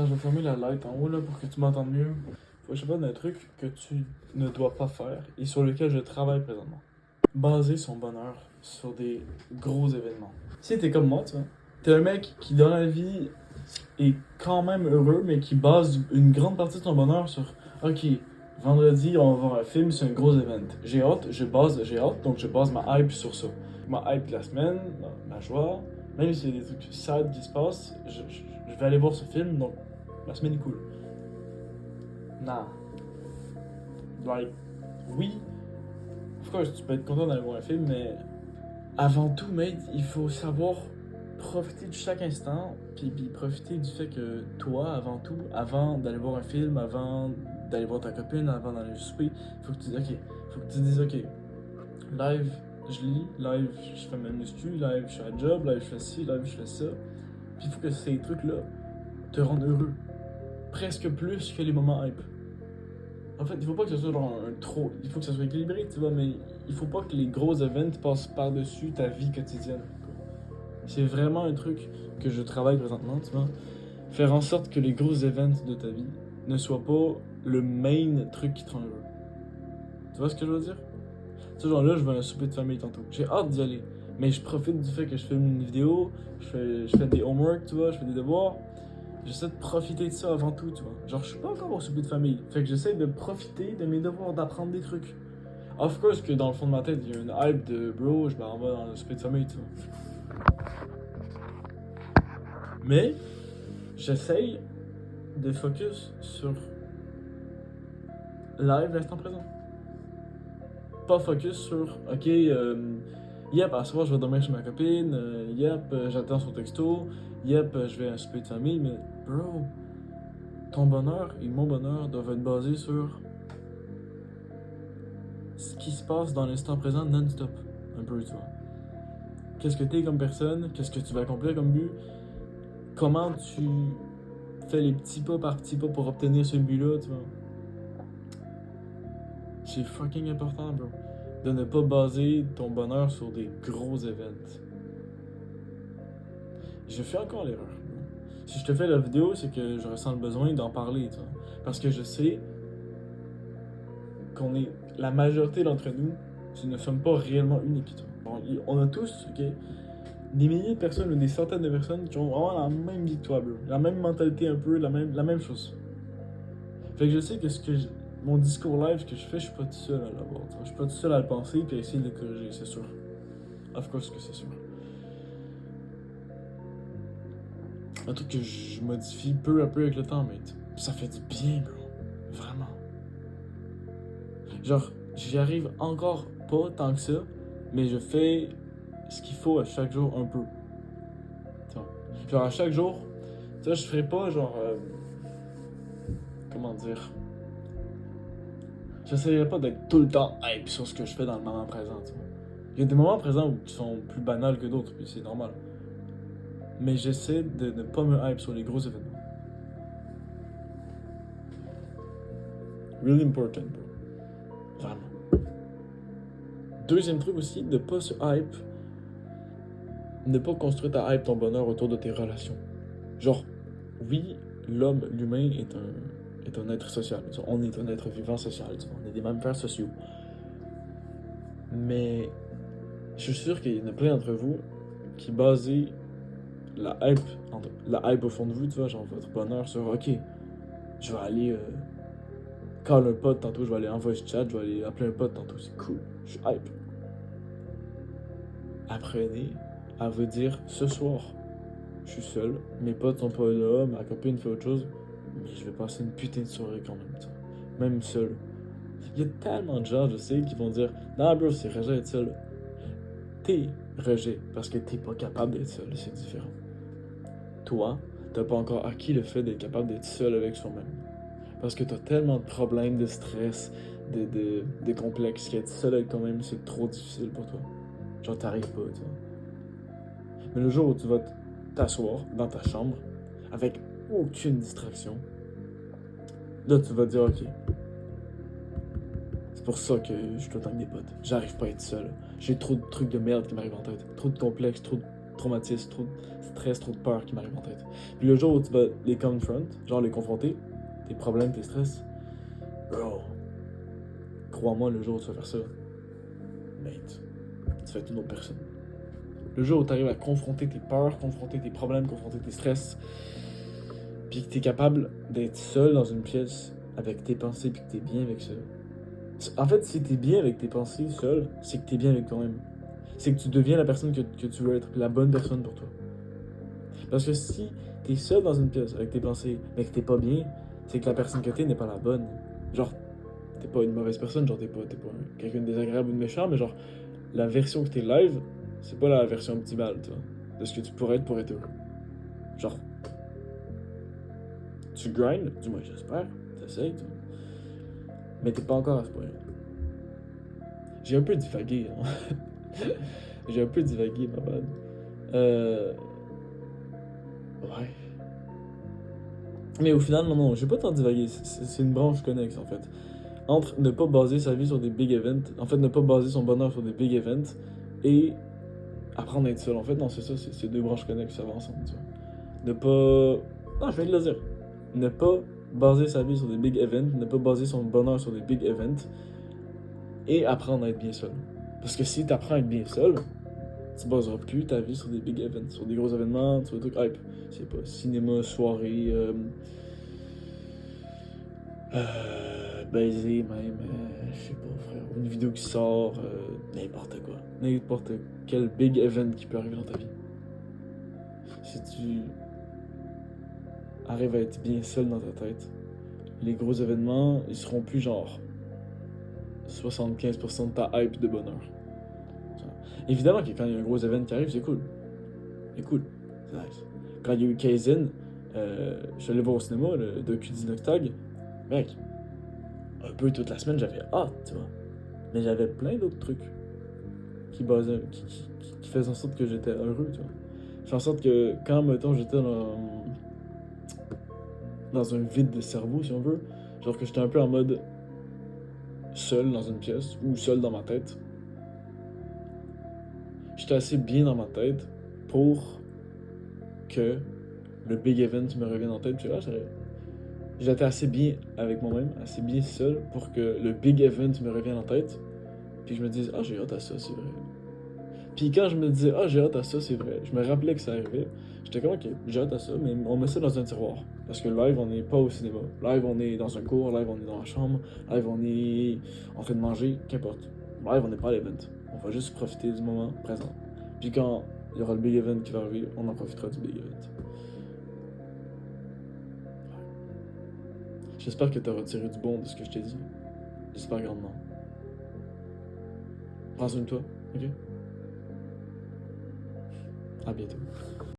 Je vais fermer la light en haut là pour que tu m'entendes mieux. Faut que je te parle d'un truc que tu ne dois pas faire et sur lequel je travaille présentement. Baser son bonheur sur des gros événements. Si t'es comme moi, tu vois, t'es un mec qui dans la vie est quand même heureux, mais qui base une grande partie de son bonheur sur ok, vendredi on va voir un film, c'est un gros event. J'ai hâte, donc je base ma hype sur ça. Ma hype de la semaine, ma joie, même s'il y a des trucs sad qui se passent, je vais aller voir ce film, donc la semaine est cool. Nah. Like, oui, of course, tu peux être content d'aller voir un film, mais avant tout, mate, il faut savoir profiter de chaque instant, puis profiter du fait que toi, avant tout, avant d'aller voir un film, avant d'aller voir ta copine, avant d'aller souper, faut que tu dises, ok, faut que tu dises, ok, live, je lis, live, je fais ma muscu, live, je suis à la job, live, je fais ci, live, je fais ça. Puis il faut que ces trucs-là te rendent heureux. Presque plus que les moments hype. En fait, il faut pas que ce soit genre un trop. Il faut que ça soit équilibré, tu vois, mais il faut pas que les gros events passent par-dessus ta vie quotidienne. C'est vraiment un truc que je travaille présentement, tu vois. Faire en sorte que les gros events de ta vie ne soient pas le main truc qui te rend heureux. Tu vois ce que je veux dire? Tu sais, genre là, je vais à un souper de famille tantôt. J'ai hâte d'y aller. Mais je profite du fait que je filme une vidéo, je fais des homework, tu vois, je fais des devoirs. J'essaie de profiter de ça avant tout, tu vois. Genre, je suis pas encore au souper de famille. Fait que j'essaie de profiter de mes devoirs, d'apprendre des trucs. Of course que dans le fond de ma tête, il y a une hype de bro, je m'en vais dans le souper de famille, tu vois. Mais, j'essaye de focus sur live l'instant présent. Pas focus sur, ok, yep, à ce soir je vais dormir chez ma copine, yep, j'attends son texto, yep, je vais à un souper de famille, mais bro, ton bonheur et mon bonheur doivent être basés sur ce qui se passe dans l'instant présent non-stop. Un peu, tu vois. Qu'est-ce que t'es comme personne, qu'est-ce que tu vas accomplir comme but, comment tu fais les petits pas par petits pas pour obtenir ce but-là, tu vois. C'est fucking important, bro. De ne pas baser ton bonheur sur des gros events. Je fais encore l'erreur. Si je te fais la vidéo, c'est que je ressens le besoin d'en parler, tu vois. Parce que je sais qu'on est la majorité d'entre nous, ne sommes pas réellement uniques, tu vois. On a tous, ok, des milliers de personnes ou des centaines de personnes qui ont vraiment la même vie que toi, bro. La même mentalité un peu, la même chose. Fait que je sais que mon discours live que je fais, je suis pas tout seul à l'avoir, tu vois. Je suis pas tout seul à le penser puis à essayer de le corriger, c'est sûr. Of course que c'est sûr. Un truc que je modifie peu à peu avec le temps, mais ça fait du bien, bro. Vraiment. Genre, j'y arrive encore pas tant que ça, mais je fais ce qu'il faut à chaque jour un peu. Tu vois. Genre, à chaque jour, tu vois, je ferai pas genre. Comment dire? J'essaierai pas d'être tout le temps hype sur ce que je fais dans le moment présent, tu vois. Il y a des moments présents qui sont plus banals que d'autres, puis c'est normal. Mais j'essaie de ne pas me hype sur les gros événements. Really important, bro. Vraiment. Deuxième truc aussi, ne pas se hype. Ne pas construire ta hype, ton bonheur autour de tes relations. Genre, oui, l'homme, l'humain est un être social. On est un être vivant social. On est des mammifères sociaux. Mais je suis sûr qu'il y en a plein d'entre vous qui basent la hype au fond de vous, tu vois, genre votre bonheur sur ok, je vais aller call un pote tantôt, je vais aller en voice chat, je vais aller appeler un pote tantôt, c'est cool, je suis hype. Apprenez à vous dire ce soir, je suis seul, mes potes sont pas là, ma copine fait autre chose, mais je vais passer une putain de soirée quand même, tu vois. Même seul. Il y a tellement de gens, je sais, qui vont dire non, bro, c'est rejet d'être seul. T'es rejet parce que t'es pas capable d'être seul, c'est différent. Toi, t'as pas encore acquis le fait d'être capable d'être seul avec soi-même. Parce que t'as tellement de problèmes, de stress, de complexes qu'être seul avec toi-même, c'est trop difficile pour toi. Genre, t'arrives pas, tu vois. Mais le jour où tu vas t'asseoir dans ta chambre, avec aucune distraction, là, tu vas te dire, ok, c'est pour ça que je suis tout le temps avec des potes. J'arrive pas à être seul. J'ai trop de trucs de merde qui m'arrivent en tête. Trop de complexes, trop de traumatisme, trop de stress, trop de peur qui m'arrive en tête. Puis le jour où tu vas les confront, genre les confronter, tes problèmes, tes stress, bro, crois-moi, le jour où tu vas faire ça, mate, tu vas être une autre personne. Le jour où tu arrives à confronter tes peurs, confronter tes problèmes, confronter tes stress, puis que tu es capable d'être seul dans une pièce avec tes pensées, puis que tu es bien avec ça. En fait, si tu es bien avec tes pensées seul, c'est que tu es bien avec toi-même. C'est que tu deviens la personne que tu veux être, la bonne personne pour toi. Parce que si tu es seul dans une pièce avec tes pensées, mais que t'es pas bien, c'est que la personne que t'es n'est pas la bonne. Genre, t'es pas une mauvaise personne, genre t'es pas quelqu'un de désagréable ou de méchant, mais genre, la version que t'es live, c'est pas la version optimale, tu vois, de ce que tu pourrais être pour être heureux. Genre, tu grind, du moins j'espère, t'essayes, tu vois, mais t'es pas encore à ce point-là. J'ai un peu divagué, hein. J'ai un peu divagué, ma bad. Ouais. Mais au final, non, j'ai pas tant divagué, c'est une branche connexe, en fait. Entre ne pas baser sa vie sur des big events, en fait, ne pas baser son bonheur sur des big events, et apprendre à être seul. En fait, non, c'est ça, c'est deux branches connexes, ça va ensemble, tu vois. Ne pas. Non, je viens de le dire. Ne pas baser sa vie sur des big events, ne pas baser son bonheur sur des big events, et apprendre à être bien seul. Parce que si tu apprends à être bien seul, tu baseras plus ta vie sur des big events, sur des gros événements, sur des trucs hype. C'est pas cinéma, soirée, baiser même, je sais pas frère, une vidéo qui sort, n'importe quoi. N'importe quel big event qui peut arriver dans ta vie. Si tu arrives à être bien seul dans ta tête, les gros événements, ils seront plus genre 75% de ta hype de bonheur. Évidemment que quand il y a un gros événement qui arrive, c'est cool. C'est cool. C'est nice. Quand il y a eu Kaizen, je suis allé voir au cinéma, le docu d'Inoxtag, mec, un peu toute la semaine, j'avais hâte, tu vois. Mais j'avais plein d'autres trucs qui basaient, qui faisaient en sorte que j'étais heureux, tu vois. Fait en sorte que quand, mettons, j'étais dans un vide de cerveau, si on veut, genre que j'étais un peu en mode seul dans une pièce ou seul dans ma tête, j'étais assez bien dans ma tête pour que le big event me revienne en tête. Puis là, j'étais assez bien avec moi-même, assez bien seul pour que le big event me revienne en tête. Puis je me dise, ah, j'ai hâte à ça, c'est vrai. Puis quand je me disais, ah, j'ai hâte à ça, c'est vrai, je me rappelais que ça arrivait. J'étais comme, ok, j'ai hâte à ça, mais on met ça dans un tiroir. Parce que live, on n'est pas au cinéma. Live, on est dans un cours, live, on est dans la chambre, live, on est en train de manger, qu'importe. Live, on n'est pas à l'event. On va juste profiter du moment présent. Puis quand il y aura le big event qui va arriver, on en profitera du big event. J'espère que tu as retiré du bon de ce que je t'ai dit. J'espère grandement. Prends soin de toi, ok? À bientôt.